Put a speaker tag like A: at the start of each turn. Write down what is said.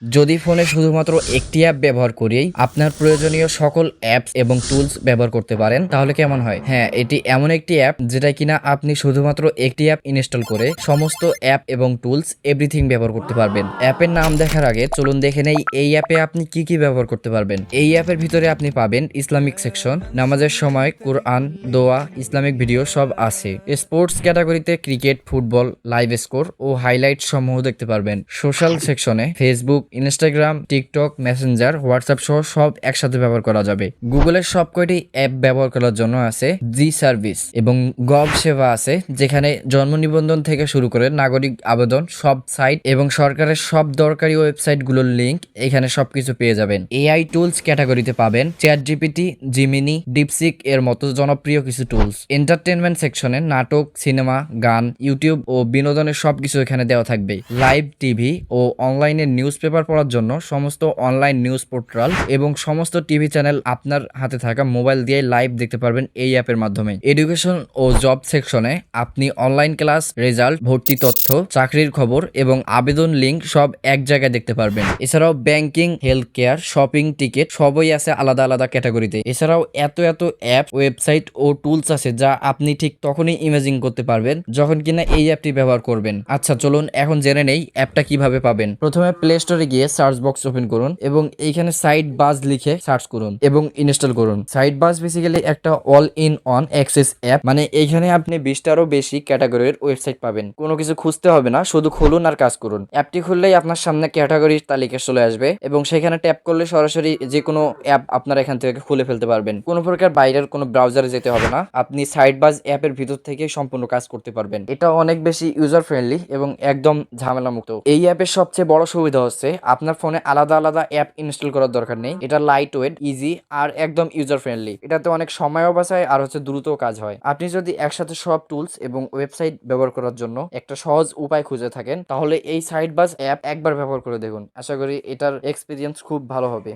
A: যদি ফোনে শুধুমাত্র একটি অ্যাপ ব্যবহার করেই আপনার প্রয়োজনীয় সকল অ্যাপস এবং টুলস ব্যবহার করতে পারেন তাহলে কেমন হয়? হ্যাঁ, এটি এমন একটি অ্যাপ যেটা কিনা আপনি শুধুমাত্র একটি অ্যাপ ইনস্টল করে সমস্ত অ্যাপ এবং টুলস এভরিথিং ব্যবহার করতে পারবেন। অ্যাপের নাম দেখার আগে চলুন দেখে নেই এই অ্যাপে আপনি কি কি ব্যবহার করতে পারবেন। এই অ্যাপের ভিতরে আপনি পাবেন ইসলামিক সেকশন, নামাজের সময় কোরআন, দোয়া, ইসলামিক ভিডিও সব আছে। স্পোর্টস ক্যাটাগরিতে ক্রিকেট, ফুটবল, লাইভ স্কোর ও হাইলাইট সমূহ দেখতে পারবেন। সোশ্যাল সেকশনে Facebook, Instagram, TikTok, Messenger, WhatsApp সহ সব একসাথে ব্যবহার করা যাবে। গুগলের সবকটি অ্যাপ ব্যবহার করার জন্য আছে জি সার্ভিস এবং গভ সেবা আছে, যেখানে জন্ম নিবন্ধন থেকে শুরু করে নাগরিক আবেদন সব সাইট এবং সরকারের সব দরকারি ওয়েবসাইটগুলোর লিংক এখানে সবকিছু পেয়ে যাবেন। এআই টুলস ক্যাটাগরিতে পাবেন চ্যাট জিপিটি, জিমিনি, ডিপসিক এর মতো জনপ্রিয় কিছু টুলস। এন্টারটেনমেন্ট সেকশনে নাটক, সিনেমা, গান, ইউটিউব ও বিনোদনের সবকিছু এখানে দেওয়া থাকবে। লাইভ টিভি ও অনলাইনে নিউজ পেপার পড়ার জন্য সমস্ত অনলাইন নিউজ পোর্টাল এবং সমস্ত টিভি চ্যানেল আপনার হাতে থাকা মোবাইল দিয়ে লাইভ দেখতে পারবেন এই অ্যাপের মাধ্যমে। এডুকেশন ও জব সেকশনে আপনি অনলাইন ক্লাস, রেজাল্ট, ভর্তি তথ্য, চাকরির খবর এবং আবেদন লিংক সব এক জায়গায় দেখতে পারবেন। এছাড়াও banking, health care, shopping, ticket সবই আছে আলাদা আলাদা ক্যাটাগরিতে। এছাড়াও এত অ্যাপ, ওয়েবসাইট ও টুলস আছে যা আপনি ঠিক তখনই ইমেজিং করতে পারবেন যখন কিনা এই অ্যাপটি ব্যবহার করবেন। আচ্ছা চলুন এখন জেনে নেই অ্যাপটা কিভাবে পাবেন। প্রথমে প্লে স্টোরে গিয়ে সার্চ বক্স ওপেন করুন এবং এইখানে সাইট বাজ লিখে সার্চ করুন এবং ইনস্টল করুন। সাইট বাজ বেসিক্যালি একটা all in on access app, মানে এইখানে আপনি 20টারও বেশি ক্যাটাগরির ওয়েবসাইট পাবেন। কোনো কিছু খুঁজতে হবে না, শুধু খুলুন আর কাজ করুন। অ্যাপটি খুললেই আপনার সামনে ক্যাটাগরির তালিকা চলে আসবে এবং সেখানে ট্যাপ করলে সরাসরি যে কোনো অ্যাপ আপনারা এখান থেকে খুলে ফেলতে পারবেন। কোনো প্রকার বাইরের কোনো ব্রাউজারে যেতে হবে না, আপনি সাইট বাজ অ্যাপের ভিতর থেকে সম্পূর্ণ কাজ করতে পারবেন। এটা অনেক বেশি ইউজার ফ্রেন্ডলি এবং একদম ঝামেলা মুক্ত। এই অ্যাপের সবচেয়ে বড় সুবিধা হচ্ছে আপনার ফোনে আলাদা আলাদা অ্যাপ ইনস্টল করার দরকার নেই। এটা লাইট ওয়েট, ইজি আর একদম ইউজার ফ্রেন্ডলি। এটাতে অনেক সময়ও বাঁচায় আর দ্রুত কাজ হয়। আপনি যদি একসাথে সব টুলস এবং ওয়েবসাইট ব্যবহার করার জন্য একটা সহজ উপায় খুঁজে থাকেন তাহলে এই সাইট বাজ অ্যাপ একবার ব্যবহার করে দেখুন। আশা করি এটার এক্সপিরিয়েন্স খুব ভালো হবে।